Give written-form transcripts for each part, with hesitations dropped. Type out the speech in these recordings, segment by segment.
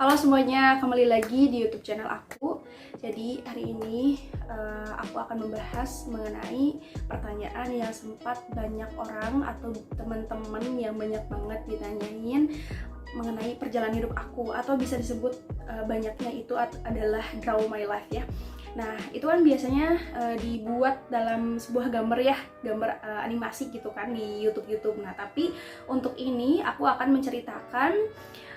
Halo semuanya, kembali lagi di YouTube channel aku. Jadi hari ini aku akan membahas mengenai pertanyaan yang sempat banyak orang atau teman-teman yang banyak banget ditanyain mengenai perjalanan hidup aku, atau bisa disebut banyaknya itu adalah draw my life ya. Nah, itu kan biasanya dibuat dalam sebuah gambar ya, gambar animasi gitu kan di YouTube. Nah, tapi untuk ini aku akan menceritakan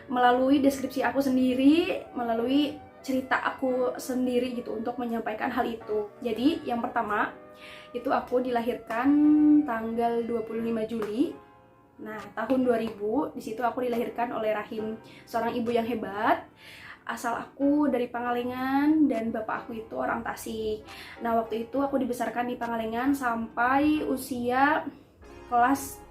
melalui deskripsi aku sendiri, melalui cerita aku sendiri gitu untuk menyampaikan hal itu. Jadi, yang pertama, itu aku dilahirkan tanggal 25 Juli. Nah, tahun 2000, di situ aku dilahirkan oleh rahim seorang ibu yang hebat. Asal aku dari Pangalengan dan bapak aku itu orang Tasik. Nah, waktu itu aku dibesarkan di Pangalengan sampai usia kelas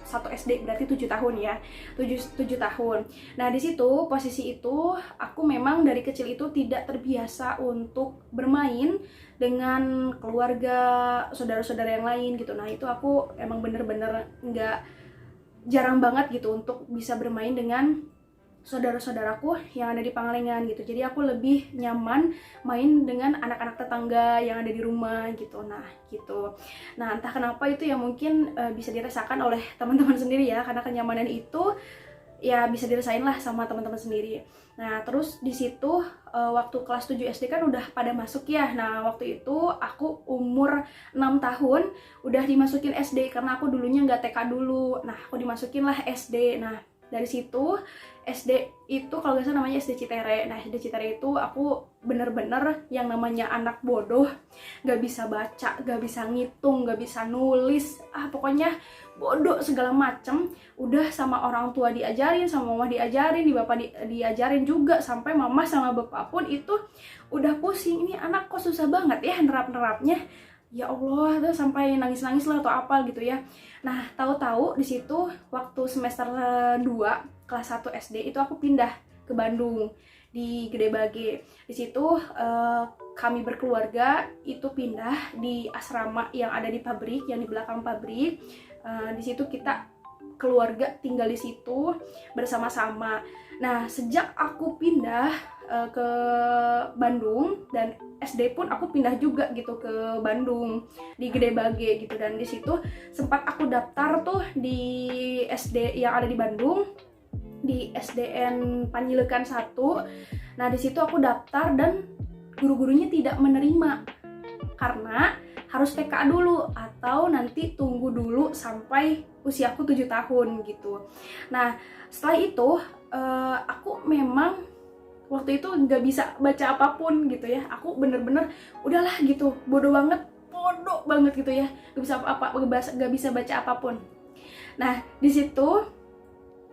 1 SD, berarti 7 tahun ya, 7 tahun. Nah, di situ posisi itu aku memang dari kecil itu tidak terbiasa untuk bermain dengan keluarga, saudara-saudara yang lain gitu. Nah, itu aku emang bener-bener jarang banget gitu untuk bisa bermain dengan saudara-saudaraku yang ada di Pangalengan gitu. Jadi aku lebih nyaman main dengan anak-anak tetangga yang ada di rumah gitu. Nah, gitu. Nah, entah kenapa itu yang mungkin bisa dirasakan oleh teman-teman sendiri ya, karena kenyamanan itu ya bisa dirasain lah sama teman-teman sendiri. Nah, terus di situ waktu kelas 7 SD kan udah pada masuk ya. Nah, waktu itu aku umur 6 tahun udah dimasukin SD karena aku dulunya nggak TK dulu. Nah, aku dimasukin lah SD. Nah, dari situ SD itu kalau nggak salah namanya SD Citere. Nah, SD Citere itu aku bener-bener yang namanya anak bodoh, nggak bisa baca, nggak bisa ngitung, nggak bisa nulis, pokoknya bodoh segala macem. Udah sama orang tua diajarin, sama mama diajarin, di bapak diajarin juga, sampai mama sama bapak pun itu udah pusing, ini anak kok susah banget ya nerap-nerapnya. Ya Allah, tuh sampai nangis-nangis lah atau apa gitu ya. Nah, tahu-tahu di situ waktu semester 2 kelas 1 SD itu aku pindah ke Bandung di Gede Bage. Di situ kami berkeluarga itu pindah di asrama yang ada di pabrik, yang di belakang pabrik. Di situ kita keluarga tinggal di situ bersama-sama. Nah, sejak aku pindah ke Bandung, dan SD pun aku pindah juga gitu ke Bandung di Gede Bage gitu, dan di situ sempat aku daftar tuh di SD yang ada di Bandung, di SDN Panjilekan 1. Nah, di situ aku daftar dan guru-gurunya tidak menerima karena harus TK dulu atau nanti tunggu dulu sampai usiaku 7 tahun gitu. Nah, setelah itu aku memang waktu itu nggak bisa baca apapun gitu ya. Aku bener-bener udahlah gitu, bodoh banget gitu ya, nggak bisa apa-apa, nggak bisa baca apapun. Nah, di situ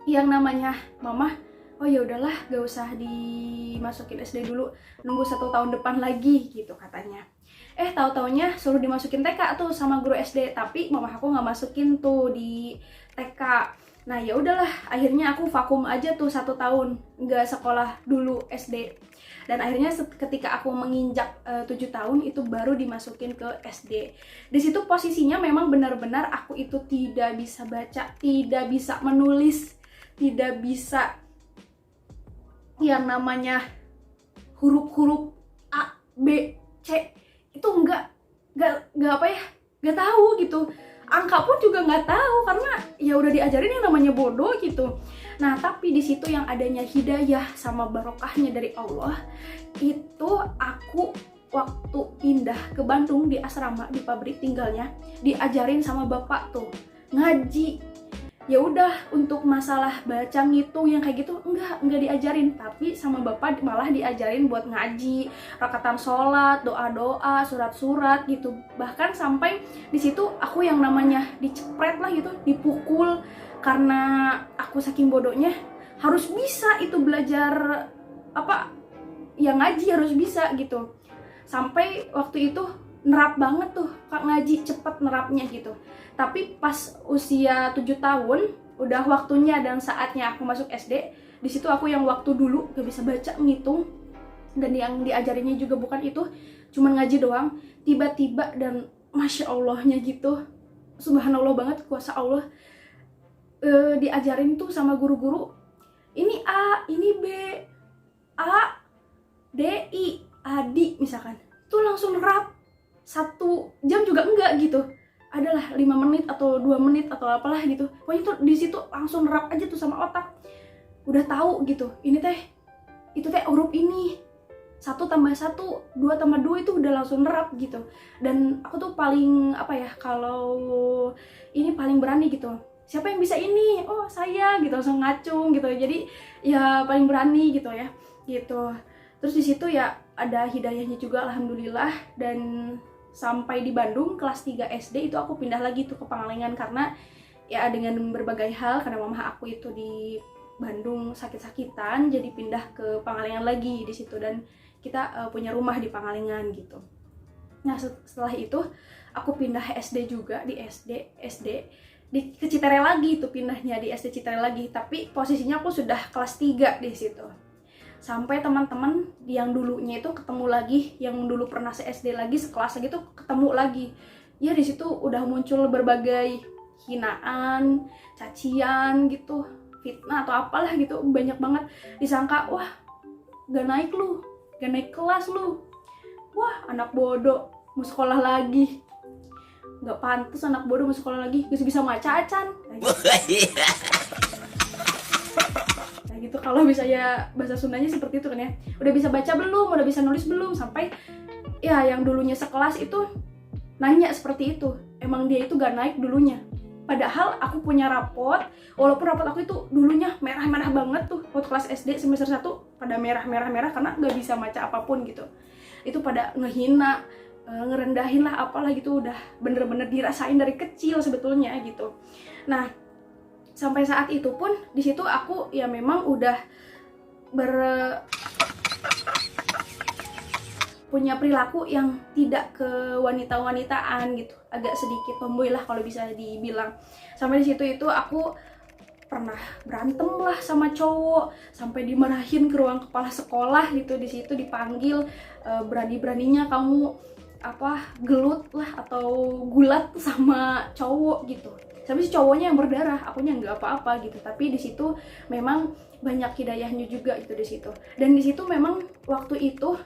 yang namanya mama, oh ya udahlah, gak usah dimasukin SD dulu, nunggu 1 tahun depan lagi gitu katanya. Tahu-taunya suruh dimasukin TK tuh sama guru SD, tapi mama aku nggak masukin tuh di TK. Nah, ya udahlah, akhirnya aku vakum aja tuh 1 tahun nggak sekolah dulu SD. Dan akhirnya ketika aku menginjak 7 tahun itu baru dimasukin ke SD. Di situ posisinya memang benar-benar aku itu tidak bisa baca, tidak bisa menulis, tidak bisa yang namanya huruf-huruf A, B, C, itu nggak apa ya, nggak tahu gitu. Angka pun juga nggak tahu karena ya udah diajarin yang namanya bodoh gitu. Nah, tapi di situ yang adanya hidayah sama barokahnya dari Allah, itu aku waktu pindah ke Bandung di asrama, di pabrik tinggalnya, diajarin sama bapak tuh ngaji. Ya udah, untuk masalah baca ngitung yang kayak gitu enggak diajarin, tapi sama bapak malah diajarin buat ngaji, rakatan sholat, doa-doa, surat-surat gitu. Bahkan sampai di situ aku yang namanya dicepret lah gitu, dipukul karena aku saking bodohnya harus bisa itu belajar apa yang ngaji, harus bisa gitu. Sampai waktu itu nerap banget tuh Kak, ngaji cepet nerapnya gitu. Tapi pas usia 7 tahun udah waktunya dan saatnya aku masuk SD, di situ aku yang waktu dulu gak bisa baca ngitung dan yang diajarinnya juga bukan itu, cuman ngaji doang. Tiba-tiba dan masya Allahnya gitu, subhanallah banget, kuasa Allah, diajarin tuh sama guru-guru, ini A, ini B, tadi misalkan itu langsung nerap 1 jam juga enggak gitu, adalah 5 menit atau 2 menit atau apalah gitu, pokoknya tuh di situ langsung nerap aja tuh sama otak, udah tahu gitu ini teh itu teh huruf ini, 1 tambah 1, 2 tambah 2 itu udah langsung nerap gitu. Dan aku tuh paling apa ya, kalau ini paling berani gitu, siapa yang bisa ini, oh saya gitu, langsung ngacung gitu, jadi ya paling berani gitu ya gitu. Terus di situ ya ada hidayahnya juga alhamdulillah, dan sampai di Bandung kelas 3 SD itu aku pindah lagi tuh ke Pangalengan, karena ya dengan berbagai hal, karena mama aku itu di Bandung sakit-sakitan, jadi pindah ke Pangalengan lagi di situ, dan kita punya rumah di Pangalengan gitu. Nah setelah itu aku pindah SD juga, di SD ke Citere lagi tuh, pindahnya di SD Citere lagi, tapi posisinya aku sudah kelas 3 di situ. Sampai teman-teman yang dulunya itu ketemu lagi, yang dulu pernah se-SD lagi, sekelas lagi tuh ketemu lagi. Ya di situ udah muncul berbagai hinaan, cacian gitu, fitnah atau apalah gitu, banyak banget. Disangka, wah gak naik lu, gak naik kelas lu, wah anak bodoh mau sekolah lagi, gak pantas anak bodoh mau sekolah lagi, bisa maca-acan nah gitu. Kalau misalnya bahasa Sundanya seperti itu kan ya, udah bisa baca belum, udah bisa nulis belum, sampai ya yang dulunya sekelas itu nanya seperti itu, emang dia itu gak naik dulunya. Padahal aku punya rapot, walaupun rapot aku itu dulunya merah-merah banget tuh, waktu kelas SD semester 1 pada merah-merah karena gak bisa baca apapun gitu. Itu pada ngehina, ngerendahin lah apalah gitu, udah bener-bener dirasain dari kecil sebetulnya gitu. Nah sampai saat itu pun di situ aku ya memang udah punya perilaku yang tidak ke wanita-wanitaan gitu, agak sedikit tomboy lah kalau bisa dibilang. Sampai di situ itu aku pernah berantem lah sama cowok, sampai dimarahin ke ruang kepala sekolah gitu. Di situ dipanggil, berani-beraninya kamu gelut lah atau gulat sama cowok gitu. Sampai si cowoknya yang berdarah, akunya nggak apa-apa gitu. Tapi di situ memang banyak hidayahnya juga itu di situ. Dan di situ memang waktu itu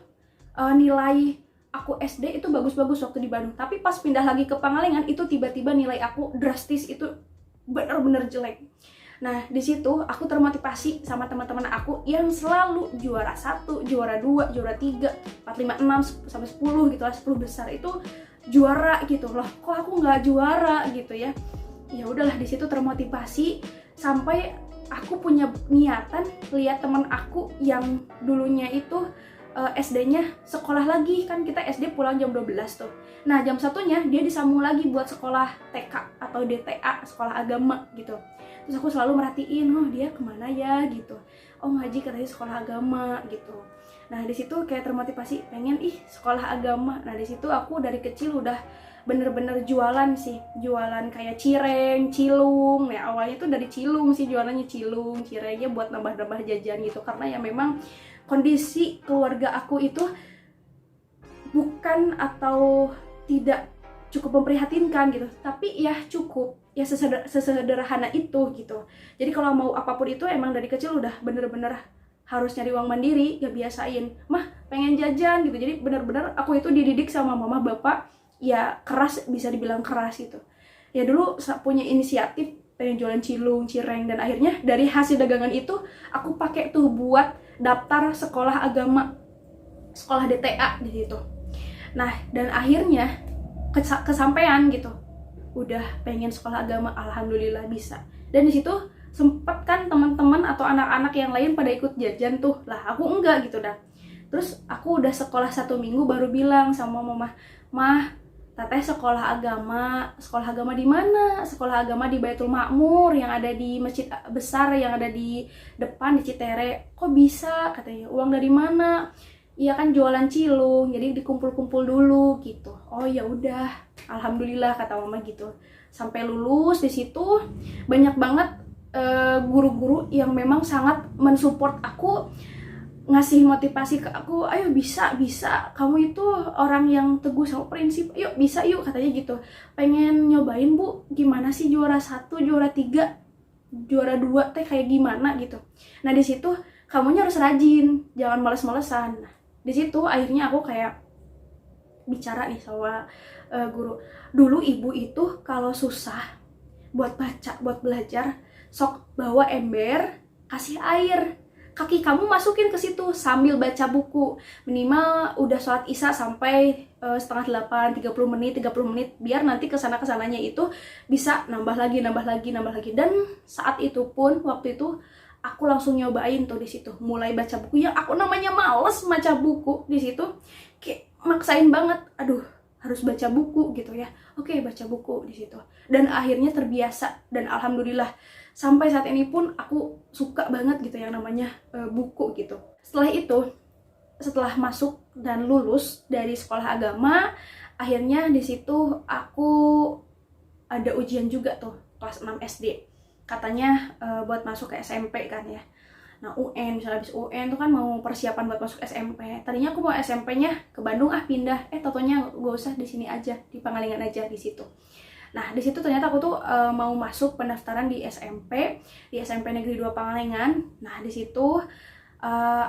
nilai aku SD itu bagus-bagus waktu di Bandung, tapi pas pindah lagi ke Pangalengan itu tiba-tiba nilai aku drastis, itu bener-bener jelek. Nah di situ aku termotivasi sama teman-teman aku yang selalu juara 1, juara 2, juara 3, 4, 5, 6 sampai 10 gitu lah, 10 besar itu juara gitu loh. Kok aku nggak juara gitu ya? Ya udahlah, di situ termotivasi sampai aku punya niatan lihat teman aku yang dulunya itu SD-nya sekolah lagi, kan kita SD pulang jam 12 tuh. Nah jam 1-nya dia disambung lagi buat sekolah TK atau DTA, sekolah agama gitu. Terus aku selalu merhatiin, oh dia kemana ya gitu. Oh ngaji katanya sekolah agama gitu. Nah di situ kayak termotivasi, pengen sekolah agama. Nah di situ aku dari kecil udah bener-bener jualan sih, jualan kayak cireng, cilung. Nah awalnya tuh dari cilung sih, jualannya cilung, cirengnya buat nambah-nambah jajan gitu, karena ya memang kondisi keluarga aku itu bukan atau tidak cukup memprihatinkan gitu, tapi ya cukup, ya sesederhana itu gitu. Jadi kalau mau apapun itu emang dari kecil udah bener-bener harus nyari uang mandiri, gak biasain, mah pengen jajan gitu. Jadi bener-bener aku itu dididik sama mama bapak ya keras, bisa dibilang keras gitu. Ya dulu punya inisiatif pengen jualan cilung, cireng, dan akhirnya dari hasil dagangan itu aku pakai tuh buat daftar sekolah agama, sekolah DTA di situ. Nah dan akhirnya kesampaian gitu, udah pengen sekolah agama, alhamdulillah bisa. Dan di situ sempet kan teman-teman atau anak-anak yang lain pada ikut jajan tuh, lah aku enggak gitu dah. Terus aku udah sekolah 1 minggu baru bilang sama mama, mah teteh sekolah agama di mana? Sekolah agama di Baitul Makmur yang ada di masjid besar yang ada di depan di Citere. Kok bisa? Katanya, uang dari mana? Iya kan jualan cilung, jadi dikumpul-kumpul dulu gitu. Oh ya udah, alhamdulillah kata mama gitu. Sampai lulus di situ banyak banget guru-guru yang memang sangat mensupport aku, ngasih motivasi ke aku, ayo bisa, kamu itu orang yang teguh sama prinsip, yuk bisa yuk katanya gitu. Pengen nyobain bu, gimana sih juara 1, juara 3, juara 2 teh kayak gimana gitu. Nah di situ kamunya harus rajin, jangan males-malesan. Nah Di situ akhirnya aku kayak bicara nih sama guru. Dulu ibu itu kalau susah buat baca, buat belajar, sok bawa ember, kasih air, kaki kamu masukin ke situ sambil baca buku. Minimal udah sholat isya sampai setengah 8, 30 menit, biar nanti kesananya itu bisa nambah lagi. Dan saat itu pun, waktu itu aku langsung nyobain tuh di situ, mulai baca buku yang aku namanya males baca buku di situ, kayak maksain banget, aduh harus baca buku gitu ya. Oke, baca buku di situ. Dan akhirnya terbiasa, dan alhamdulillah sampai saat ini pun aku suka banget gitu yang namanya buku gitu. Setelah itu, setelah masuk dan lulus dari sekolah agama, akhirnya di situ aku ada ujian juga tuh kelas 6 SD. Katanya buat masuk ke SMP kan ya. Nah UN, misalnya habis UN tuh kan mau persiapan buat masuk SMP. Tadinya aku mau SMP-nya ke Bandung, pindah. Totonya gak usah, di sini aja, di Pangalengan aja di situ. Nah di situ ternyata aku tuh mau masuk pendaftaran di SMP Negeri 2 Pangalengan. Nah di situ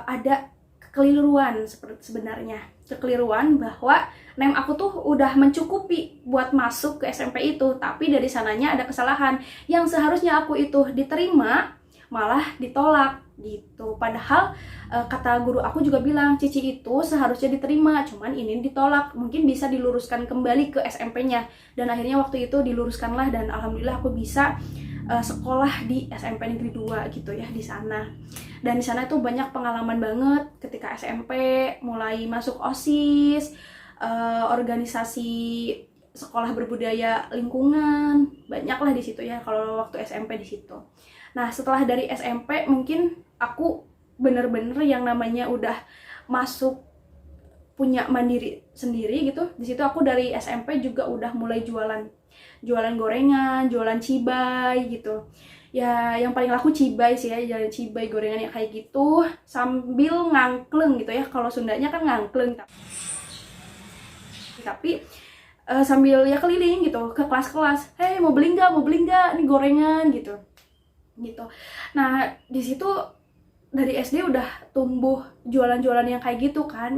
ada kekeliruan sebenarnya, kekeliruan bahwa nem aku tuh udah mencukupi buat masuk ke SMP itu, tapi dari sananya ada kesalahan yang seharusnya aku itu diterima malah ditolak gitu. Padahal kata guru aku juga bilang, Cici itu seharusnya diterima, cuman ini ditolak, mungkin bisa diluruskan kembali ke SMP-nya. Dan akhirnya waktu itu diluruskanlah, dan alhamdulillah aku bisa sekolah di SMP Negeri 2 gitu ya di sana. Dan di sana itu banyak pengalaman banget ketika SMP, mulai masuk OSIS, organisasi sekolah berbudaya lingkungan, banyaklah di situ ya kalau waktu SMP di situ. Nah, setelah dari SMP mungkin aku bener-bener yang namanya udah masuk punya mandiri sendiri gitu. Di situ aku dari SMP juga udah mulai jualan gorengan, jualan cibay gitu. Ya, yang paling laku cibay sih ya, jualan cibay, gorengan yang kayak gitu sambil ngangkleng gitu ya. Kalau Sundanya kan ngangkleng. Tapi sambil ya keliling gitu ke kelas-kelas. Hey, mau beli nggak? Ini gorengan gitu. Nah di situ dari SD udah tumbuh jualan-jualan yang kayak gitu kan.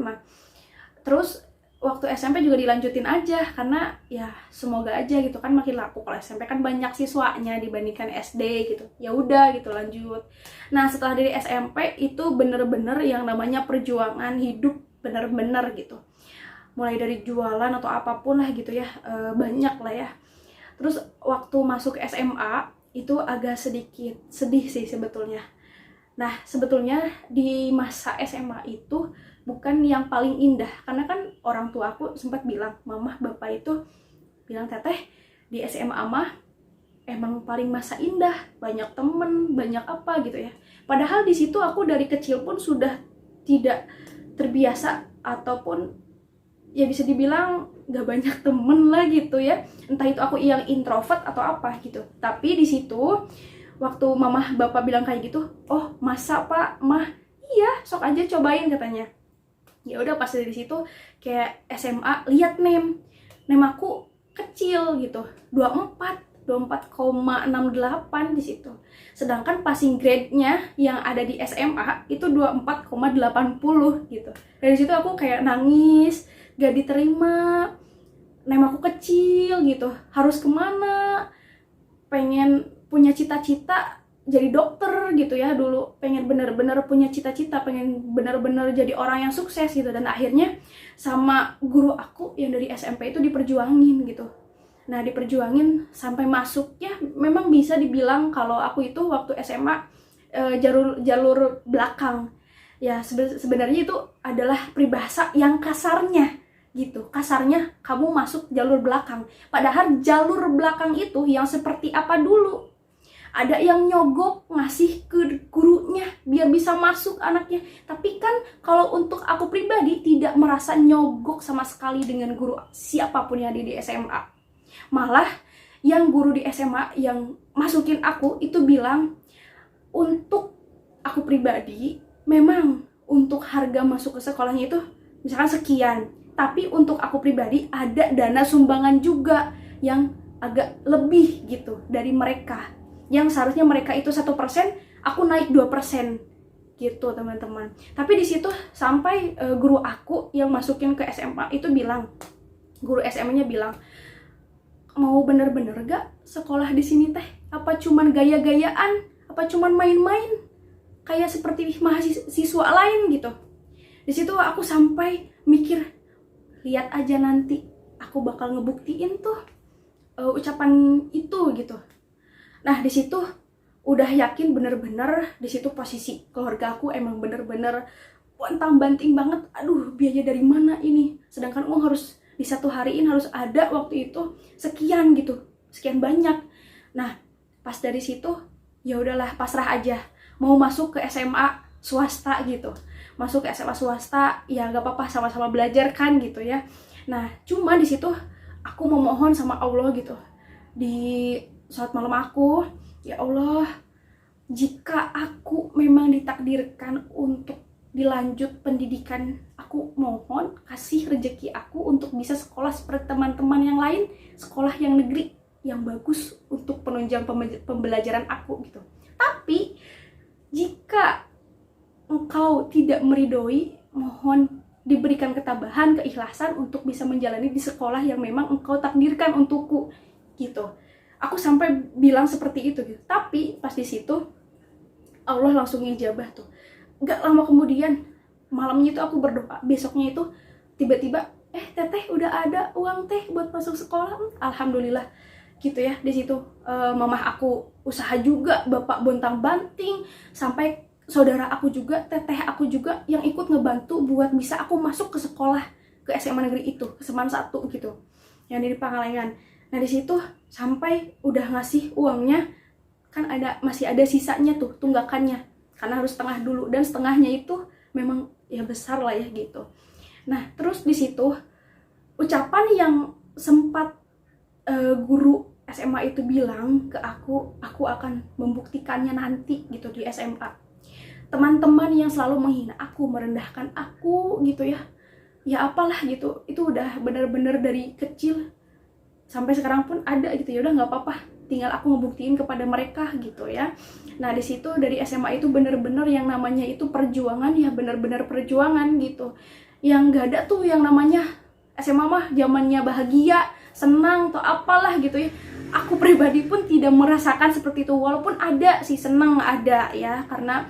Terus waktu SMP juga dilanjutin aja, karena ya semoga aja gitu kan makin laku. Kalau SMP kan banyak siswanya dibandingkan SD gitu, ya udah gitu lanjut. Nah setelah dari SMP itu bener-bener yang namanya perjuangan hidup, bener-bener gitu, mulai dari jualan atau apapun lah gitu ya, banyak lah ya. Terus waktu masuk SMA itu agak sedikit sedih sih sebetulnya. Nah sebetulnya di masa SMA itu bukan yang paling indah, karena kan orang tua aku sempat bilang, mamah bapak itu bilang, teteh di SMA mah emang paling masa indah, banyak temen, banyak apa gitu ya. Padahal di situ aku dari kecil pun sudah tidak terbiasa, ataupun ya bisa dibilang gak banyak temen lah gitu ya. Entah itu aku yang introvert atau apa gitu. Tapi di situ waktu mamah bapak bilang kayak gitu, oh masa pak, mah iya sok aja cobain katanya. Ya udah pas dari situ kayak SMA lihat nem aku kecil gitu, 24,68 di situ. Sedangkan passing grade-nya yang ada di SMA itu 24,80 gitu. Dari situ aku kayak nangis, gak diterima, nem aku kecil gitu, harus kemana, pengen punya cita-cita jadi dokter gitu ya dulu, pengen bener-bener punya cita-cita, pengen bener-bener jadi orang yang sukses gitu. Dan akhirnya sama guru aku yang dari SMP itu diperjuangin gitu. Nah diperjuangin sampai masuk, ya memang bisa dibilang kalau aku itu waktu SMA jalur belakang. Ya sebenarnya itu adalah peribahasa yang kasarnya gitu, kasarnya kamu masuk jalur belakang. Padahal jalur belakang itu yang seperti apa dulu? Ada yang nyogok ngasih ke gurunya biar bisa masuk anaknya. Tapi kan kalau untuk aku pribadi tidak merasa nyogok sama sekali dengan guru siapapun yang ada di SMA. Malah yang guru di SMA yang masukin aku itu bilang, untuk aku pribadi memang untuk harga masuk ke sekolahnya itu misalkan sekian, tapi untuk aku pribadi ada dana sumbangan juga yang agak lebih gitu dari mereka. Yang seharusnya mereka itu 1%, aku naik 2% gitu teman-teman. Tapi di situ sampai guru aku yang masukin ke SMA itu bilang, guru SMA-nya bilang, mau bener-bener gak sekolah di sini teh? Apa cuman gaya-gayaan? Apa cuman main-main? Kayak seperti mahasiswa lain gitu. Di situ aku sampai mikir, lihat aja nanti aku bakal ngebuktiin tuh ucapan itu gitu. Nah di situ udah yakin bener-bener, di situ posisi keluarga aku emang bener-bener pontang-banting banget. Aduh, biaya dari mana ini? Sedangkan uang harus di satu hariin harus ada waktu itu sekian gitu, sekian banyak. Nah pas dari situ ya udahlah, pasrah aja, mau masuk ke SMA swasta gitu, masuk ke SMA swasta ya gak apa-apa, sama-sama belajar kan gitu ya. Nah cuma di situ aku memohon sama Allah gitu di saat malam aku, ya Allah, jika aku memang ditakdirkan untuk dilanjut pendidikan, aku mohon kasih rezeki aku untuk bisa sekolah seperti teman-teman yang lain, sekolah yang negeri yang bagus untuk penunjang pembelajaran aku gitu. Tapi jika engkau tidak meridhoi, mohon diberikan ketabahan, keikhlasan untuk bisa menjalani di sekolah yang memang engkau takdirkan untukku gitu. Aku sampai bilang seperti itu gitu. Tapi pas di situ Allah langsung ijabah tuh. Gak lama kemudian, malamnya itu aku berdoa, besoknya itu tiba-tiba teteh udah ada uang teh buat masuk sekolah. Alhamdulillah gitu ya. Di situ mamah aku usaha juga, bapak bontang-banting, sampai saudara aku juga, teteh aku juga yang ikut ngebantu buat bisa aku masuk ke sekolah, ke SMA negeri itu, ke Seman 1 gitu, yang di Pangalengan. Nah di situ sampai udah ngasih uangnya, kan masih ada sisanya tuh tunggakannya, karena harus setengah dulu, dan setengahnya itu memang ya besar lah ya gitu. Nah terus di situ ucapan yang sempat guru SMA itu bilang ke aku akan membuktikannya nanti gitu di SMA. Teman-teman yang selalu menghina aku, merendahkan aku gitu ya, ya apalah gitu, itu udah bener-bener dari kecil sampai sekarang pun ada gitu. Ya udah nggak apa-apa, tinggal aku ngebuktiin kepada mereka gitu ya. Nah di situ dari SMA itu bener-bener yang namanya itu perjuangan, ya bener-bener perjuangan gitu. Yang nggak ada tuh yang namanya SMA mah zamannya bahagia, senang atau apalah gitu ya. Aku pribadi pun tidak merasakan seperti itu, walaupun ada sih senang, ada ya, karena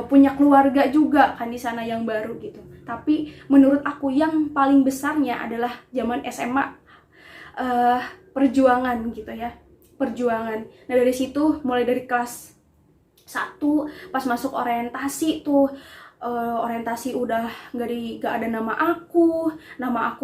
punya keluarga juga kan di sana yang baru gitu. Tapi menurut aku yang paling besarnya adalah zaman SMA, perjuangan gitu ya, perjuangan. Nah dari situ mulai dari kelas 1 pas masuk orientasi tuh, orientasi udah gak ada nama aku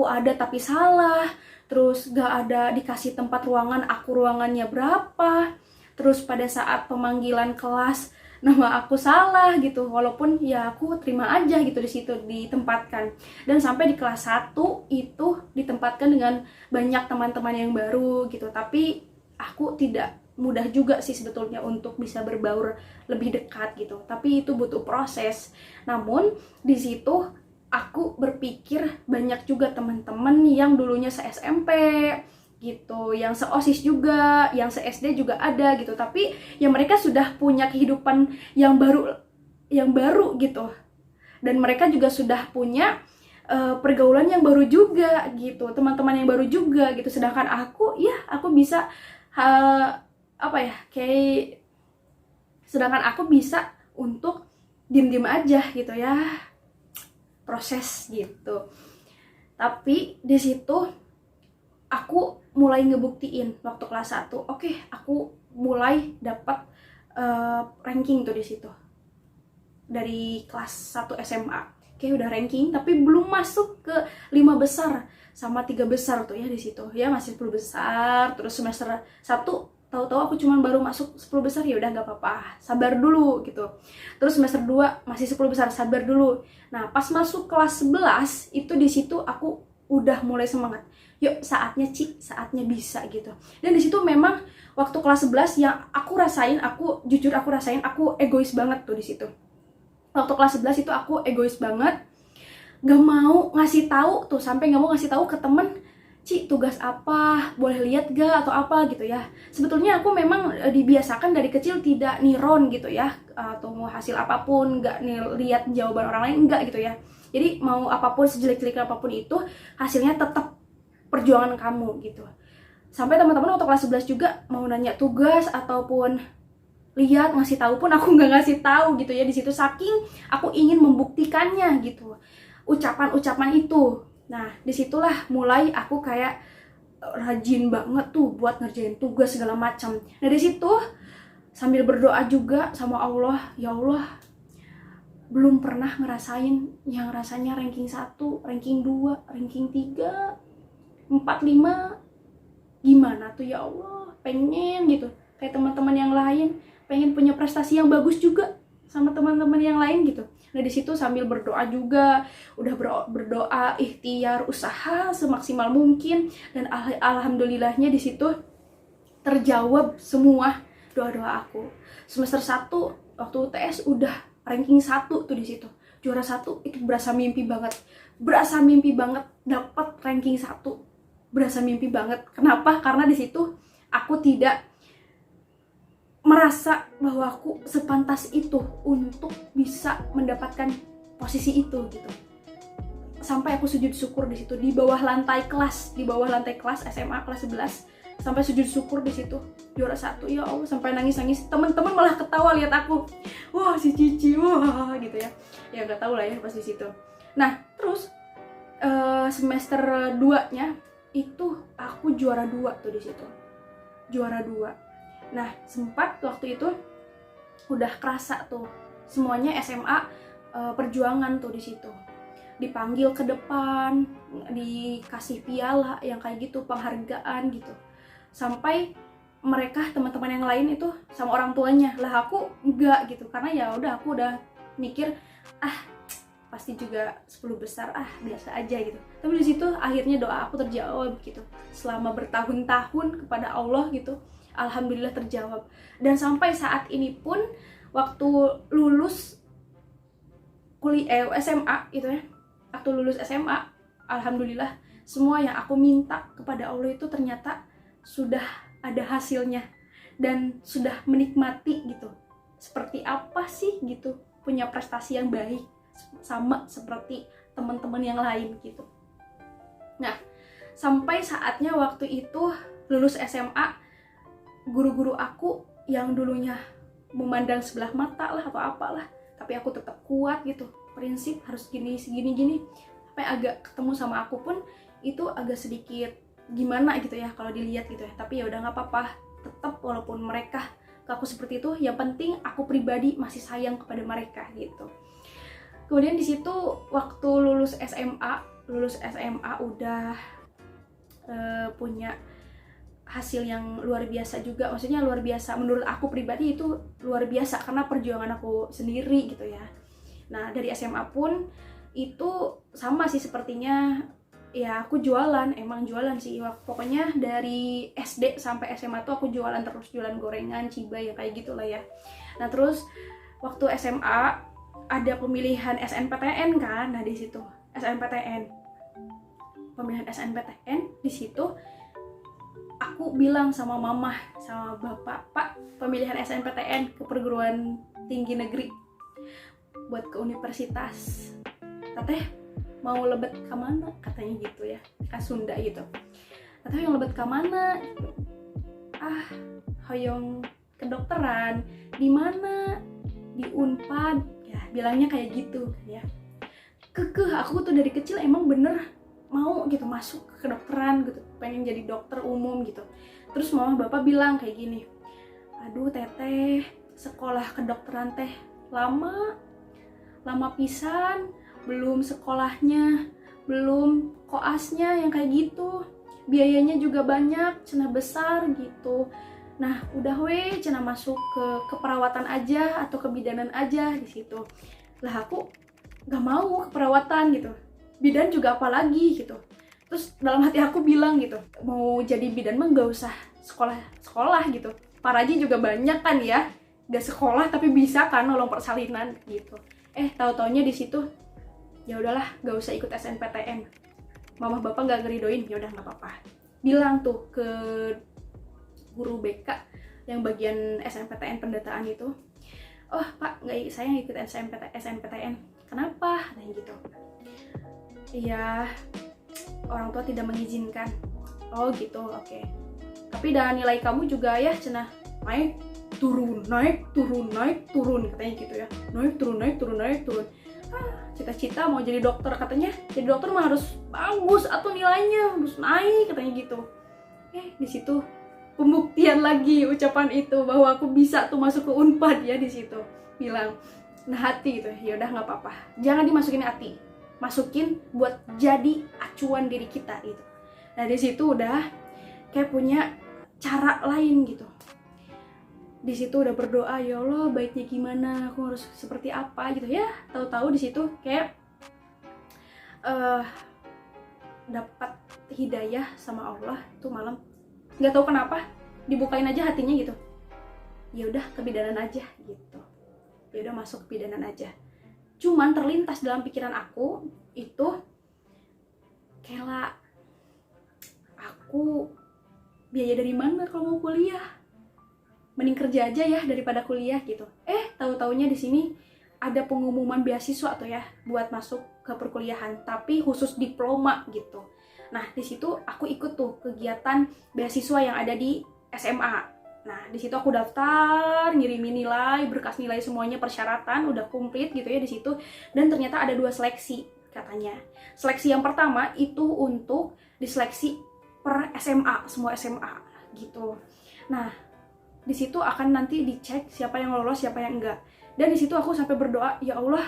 ada tapi salah, terus gak ada dikasih tempat ruangan, aku ruangannya berapa, terus pada saat pemanggilan kelas nama aku salah gitu, walaupun ya aku terima aja gitu, di situ ditempatkan. Dan sampai di kelas 1 itu ditempatkan dengan banyak teman-teman yang baru gitu. Tapi aku tidak mudah juga sih sebetulnya untuk bisa berbaur lebih dekat gitu, tapi itu butuh proses. Namun di situ aku berpikir banyak juga teman-teman yang dulunya se-SMP gitu, yang se-OSIS juga, yang se-SD juga ada gitu, tapi yang mereka sudah punya kehidupan yang baru gitu, dan mereka juga sudah punya pergaulan yang baru juga gitu, teman-teman yang baru juga gitu. Sedangkan aku bisa sedangkan aku bisa untuk diem-diem aja gitu ya, proses gitu. Tapi di situ aku mulai ngebuktiin waktu kelas 1. Oke, aku mulai dapat ranking tuh di situ. Dari kelas 1 SMA. Oke, udah ranking tapi belum masuk ke 5 besar sama 3 besar tuh ya di situ. Ya masih 10 besar. Terus semester 1 tahu-tahu aku cuma baru masuk 10 besar, ya udah nggak apa-apa, sabar dulu gitu. Terus semester 2 masih 10 besar, sabar dulu. Nah, pas masuk kelas 11 itu di situ aku udah mulai semangat. Yuk, saatnya saatnya bisa gitu. Dan di situ memang waktu kelas 11 yang aku rasain, aku rasain aku egois banget tuh di situ. Waktu kelas 11 itu aku egois banget. Gak mau ngasih tahu tuh, sampai gak mau ngasih tahu ke temen Ci, tugas apa? Boleh lihat gak? Atau apa gitu ya. Sebetulnya aku memang dibiasakan dari kecil tidak niron gitu ya, atau mau hasil apapun, gak lihat jawaban orang lain, enggak gitu ya. Jadi mau apapun, sejelek-jelek apapun itu, hasilnya tetap perjuangan kamu gitu. Sampai teman-teman waktu kelas 11 juga mau nanya tugas ataupun lihat ngasih tahu pun aku nggak ngasih tahu gitu ya. Di situ saking aku ingin membuktikannya gitu, ucapan-ucapan itu. Nah, disitulah mulai aku kayak rajin banget tuh buat ngerjain tugas segala macam. Nah, di situ sambil berdoa juga sama Allah, ya Allah, belum pernah ngerasain yang rasanya ranking 1, ranking 2, ranking 3, 4, 5. Gimana tuh ya Allah, pengen gitu. Kayak teman-teman yang lain, pengen punya prestasi yang bagus juga sama teman-teman yang lain gitu. Nah, di situ sambil berdoa juga, udah berdoa, ikhtiar, usaha semaksimal mungkin, dan alhamdulillahnya di situ terjawab semua doa-doa aku. Semester 1 waktu UTS udah ranking 1 tuh di situ. Juara 1 itu berasa mimpi banget. Berasa mimpi banget dapat ranking 1. Berasa mimpi banget. Kenapa? Karena di situ aku tidak merasa bahwa aku sepantas itu untuk bisa mendapatkan posisi itu gitu. Sampai aku sujud syukur di situ di bawah lantai kelas SMA kelas 11, sampai sujud syukur di situ. Juara 1, ya Allah, sampai nangis-nangis. Teman-teman malah ketawa lihat aku. Wah, si Cici, wah gitu ya. Ya nggak tahu lah ya pas di situ. Nah, terus semester 2-nya itu aku juara 2 tuh di situ. Juara 2. Nah, sempat waktu itu udah kerasa tuh semuanya SMA perjuangan tuh di situ. Dipanggil ke depan, dikasih piala yang kayak gitu, penghargaan gitu. Sampai mereka teman-teman yang lain itu sama orang tuanya. Lah aku enggak gitu, karena ya udah aku udah mikir pasti juga 10 besar, biasa aja gitu. Tapi di situ akhirnya doa aku terjawab gitu. Selama bertahun-tahun kepada Allah gitu, alhamdulillah terjawab. Dan sampai saat ini pun waktu lulus SMA gitu ya, waktu lulus SMA, alhamdulillah semua yang aku minta kepada Allah itu ternyata sudah ada hasilnya, dan sudah menikmati gitu. Seperti apa sih gitu punya prestasi yang baik sama seperti teman-teman yang lain gitu. Nah, sampai saatnya waktu itu lulus SMA, guru-guru aku yang dulunya memandang sebelah mata lah atau apalah, tapi aku tetap kuat gitu, prinsip harus gini gini. Sampai agak ketemu sama aku pun itu agak sedikit gimana gitu ya kalau dilihat gitu ya, tapi ya udah nggak apa-apa, tetap walaupun mereka ke aku seperti itu, yang penting aku pribadi masih sayang kepada mereka gitu. Kemudian di situ waktu lulus SMA udah punya hasil yang luar biasa juga. Maksudnya luar biasa menurut aku pribadi, itu luar biasa karena perjuangan aku sendiri gitu ya. Nah, dari SMA pun itu sama sih sepertinya, ya aku jualan, emang jualan sih. Pokoknya dari SD sampai SMA tuh aku jualan terus, jualan gorengan, cibay, ya kayak gitulah ya. Nah, terus waktu SMA ada pemilihan SNPTN kan. Nah, di situ pemilihan SNPTN di situ aku bilang sama mama sama bapak, Pak, pemilihan SNPTN ke perguruan tinggi negeri buat ke universitas. Teteh mau lebet ke mana katanya gitu ya, ke Sunda gitu. Teteh yang lebet ke mana? Hoyong kedokteran. Di mana? Di Unpad. Ya, bilangnya kayak gitu ya. Aku tuh dari kecil emang bener mau gitu masuk ke kedokteran gitu, pengen jadi dokter umum gitu. Terus mama bapak bilang kayak gini, aduh teteh, sekolah kedokteran teh lama pisan, belum sekolahnya, belum koasnya yang kayak gitu, biayanya juga banyak, cenah besar gitu. Nah, udah cenah masuk ke keperawatan aja atau kebidanan aja di situ. Lah aku gak mau keperawatan gitu, bidan juga apalagi gitu. Terus dalam hati aku bilang gitu, mau jadi bidan mah gak usah sekolah gitu. Paraji juga banyak kan ya, gak sekolah tapi bisa kan nolong persalinan gitu. Tahu-taunya di situ ya udahlah, gak usah ikut SNPTN. mama bapak nggak ngeridoin, ya udah nggak apa-apa. Bilang tuh ke guru BK yang bagian SNPTN pendataan itu, oh pak, nggak, saya nggak ikut SNPTN. Kenapa? Nah gitu. Iya, orang tua tidak mengizinkan. Oh gitu, oke. Tapi dan nilai kamu juga ya cenah naik turun, naik turun, naik turun, katanya gitu ya. Naik turun, naik turun, naik turun. Cita-cita mau jadi dokter, katanya jadi dokter mah harus bagus atau nilainya harus naik, katanya gitu. Di situ pembuktian lagi ucapan itu bahwa aku bisa tuh masuk ke Unpad ya. Di situ bilang nah hati gitu, ya udah nggak apa-apa, jangan dimasukin hati, masukin buat jadi acuan diri kita gitu. Nah di situ udah kayak punya cara lain gitu. Di situ udah berdoa, ya Allah baiknya gimana, aku harus seperti apa gitu ya. Tahu-tahu di situ kayak dapat hidayah sama Allah tuh malam, nggak tahu kenapa dibukain aja hatinya gitu. Ya udah kebidanan aja gitu. Ya udah masuk kebidanan aja. Cuman terlintas dalam pikiran aku itu kayak aku biaya dari mana kalau mau kuliah? Mending kerja aja ya daripada kuliah gitu. Tahu-taunya di sini ada pengumuman beasiswa tuh ya buat masuk ke perkuliahan, tapi khusus diploma gitu. Nah, di situ aku ikut tuh kegiatan beasiswa yang ada di SMA. Nah, di situ aku daftar, ngirimin nilai, berkas nilai semuanya, persyaratan udah komplit gitu ya di situ. Dan ternyata ada 2 seleksi katanya. Seleksi yang pertama itu untuk diseleksi per SMA, semua SMA gitu. Nah, di situ akan nanti dicek siapa yang lolos, siapa yang enggak. Dan di situ aku sampai berdoa, ya Allah,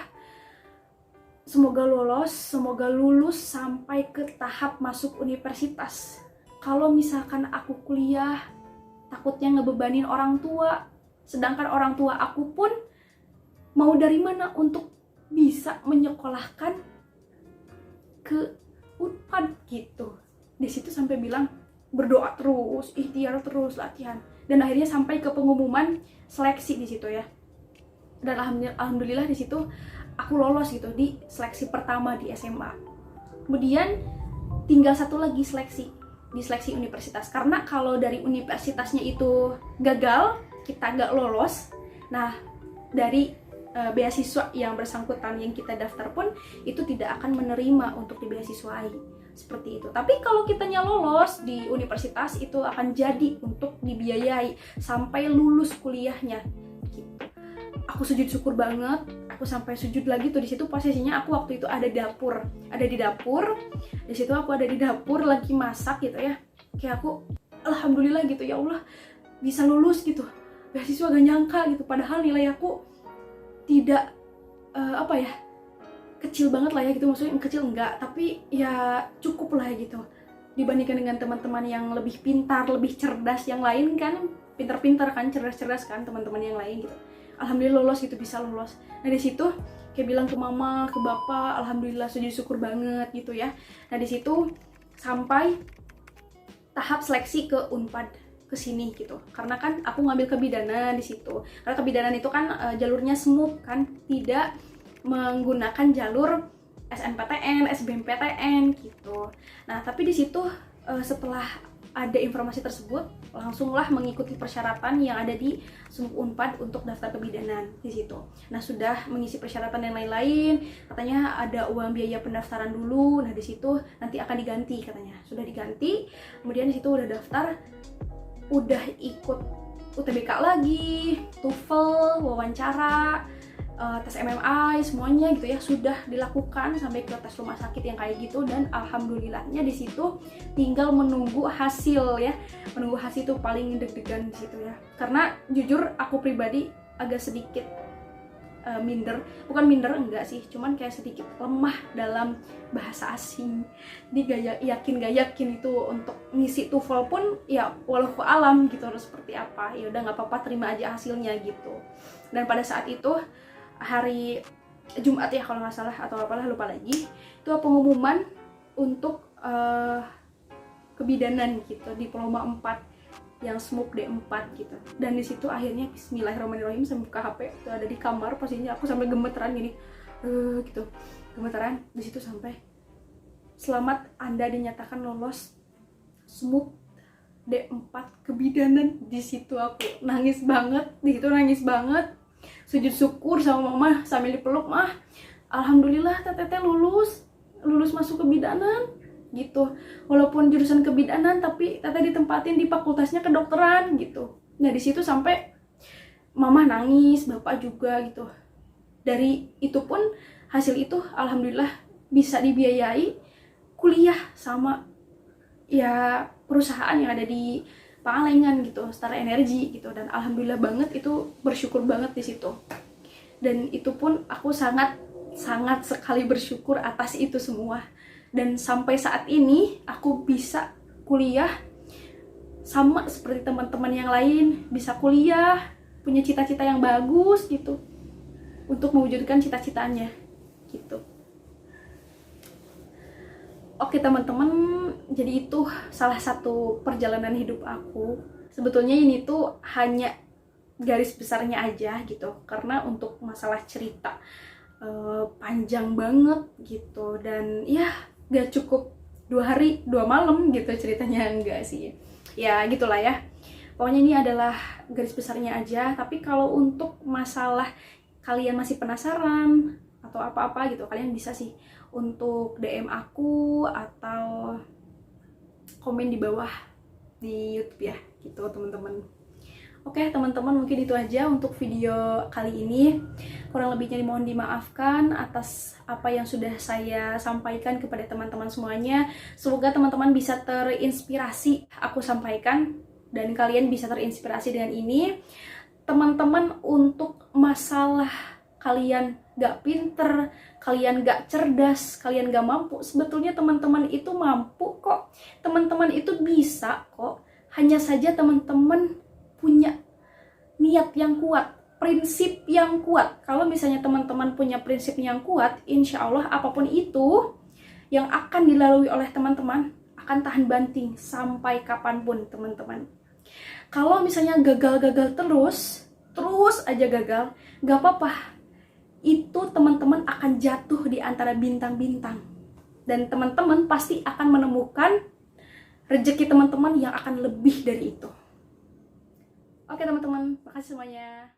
semoga lolos, semoga lulus sampai ke tahap masuk universitas. Kalau misalkan aku kuliah, takutnya ngebebanin orang tua, sedangkan orang tua aku pun mau dari mana untuk bisa menyekolahkan ke Unpad gitu. Di situ sampai bilang berdoa terus, ikhtiar terus, latihan, dan akhirnya sampai ke pengumuman seleksi di situ ya. Dan alhamdulillah di situ aku lolos gitu di seleksi pertama di SMA. Kemudian tinggal satu lagi seleksi di seleksi universitas, karena kalau dari universitasnya itu gagal, kita nggak lolos, nah dari beasiswa yang bersangkutan yang kita daftar pun itu tidak akan menerima untuk dibeasiswai seperti itu. Tapi kalau kitanya lolos di universitas itu akan jadi untuk dibiayai sampai lulus kuliahnya gitu. Aku sujud syukur banget, aku sampai sujud lagi tuh. Di situ posisinya aku waktu itu ada di dapur. Di situ aku ada di dapur lagi masak gitu ya. Kayak aku alhamdulillah gitu, ya Allah bisa lulus gitu. Beasiswa gak nyangka gitu, padahal nilai aku tidak kecil banget lah ya gitu, maksudnya kecil enggak, tapi ya cukup lah gitu dibandingkan dengan teman-teman yang lebih pintar, lebih cerdas yang lain kan, pintar-pintar kan, cerdas-cerdas kan teman-teman yang lain gitu. Alhamdulillah lolos gitu, bisa lolos. Nah di situ kayak bilang ke mama, ke bapak, alhamdulillah sujud syukur banget gitu ya. Nah di situ sampai tahap seleksi ke Unpad ke sini gitu. Karena kan aku ngambil kebidanan di situ. Karena kebidanan itu kan jalurnya smooth kan, tidak menggunakan jalur SNPTN, SBMPTN gitu. Nah, tapi di situ setelah ada informasi tersebut, langsunglah mengikuti persyaratan yang ada di Sumuk Unpad untuk daftar kebidanan di situ. Nah, sudah mengisi persyaratan dan lain-lain, katanya ada uang biaya pendaftaran dulu. Nah, di situ nanti akan diganti katanya. Sudah diganti. Kemudian di situ udah daftar, udah ikut UTBK lagi, TOEFL, wawancara, tes MMI, semuanya gitu ya sudah dilakukan sampai ke tes rumah sakit yang kayak gitu. Dan alhamdulillahnya di situ tinggal menunggu hasil ya. Menunggu hasil itu paling deg-degan di situ ya. Karena jujur aku pribadi agak sedikit minder, bukan minder enggak sih, cuman kayak sedikit lemah dalam bahasa asing. Di gak yakin itu untuk ngisi TOEFL pun ya walau alam gitu harus seperti apa. Ya udah nggak apa-apa, terima aja hasilnya gitu. Dan pada saat itu hari Jumat ya kalau nggak salah atau apalah, lupa lagi, itu pengumuman untuk kebidanan gitu, diploma 4 yang SMUK D4 gitu. Dan di situ akhirnya bismillahirrahmanirrahim saya buka HP, itu ada di kamar, posisinya aku sampai gemeteran gini gitu, gemeteran di situ sampai selamat, Anda dinyatakan lolos SMUK D4 kebidanan. Di situ aku nangis banget, di situ nangis banget, sujud syukur sama mama sambil dipeluk, mah alhamdulillah teteh lulus masuk kebidanan gitu. Walaupun jurusan kebidanan tapi teteh ditempatin di fakultasnya kedokteran gitu. Nah di situ sampai mama nangis, bapak juga gitu. Dari itu pun hasil itu alhamdulillah bisa dibiayai kuliah sama ya perusahaan yang ada di Pangalengan gitu, Star Energy gitu. Dan alhamdulillah banget, itu bersyukur banget di situ. Dan itu pun aku sangat sekali bersyukur atas itu semua. Dan sampai saat ini aku bisa kuliah sama seperti teman-teman yang lain, bisa kuliah, punya cita-cita yang bagus gitu untuk mewujudkan cita-citanya gitu. Oke teman-teman, jadi itu salah satu perjalanan hidup aku. Sebetulnya ini tuh hanya garis besarnya aja gitu, karena untuk masalah cerita panjang banget gitu. Dan ya gak cukup 2 hari 2 malam gitu ceritanya, enggak sih. Ya gitulah ya. Pokoknya ini adalah garis besarnya aja. Tapi kalau untuk masalah kalian masih penasaran atau apa-apa gitu, kalian bisa sih untuk DM aku atau komen di bawah di YouTube ya gitu teman-teman. Oke teman-teman, mungkin itu aja untuk video kali ini. Kurang lebihnya dimohon dimaafkan atas apa yang sudah saya sampaikan kepada teman-teman semuanya. Semoga teman-teman bisa terinspirasi aku sampaikan dan kalian bisa terinspirasi dengan ini. Teman-teman, untuk masalah kalian gak pinter, kalian gak cerdas, kalian gak mampu, sebetulnya teman-teman itu mampu kok. Teman-teman itu bisa kok. Hanya saja teman-teman punya niat yang kuat, prinsip yang kuat. Kalau misalnya teman-teman punya prinsip yang kuat, insya Allah apapun itu yang akan dilalui oleh teman-teman akan tahan banting sampai kapanpun teman-teman. Kalau misalnya gagal terus aja gagal, gak apa-apa. Itu teman-teman akan jatuh di antara bintang-bintang. Dan teman-teman pasti akan menemukan rezeki teman-teman yang akan lebih dari itu. Oke teman-teman, makasih semuanya.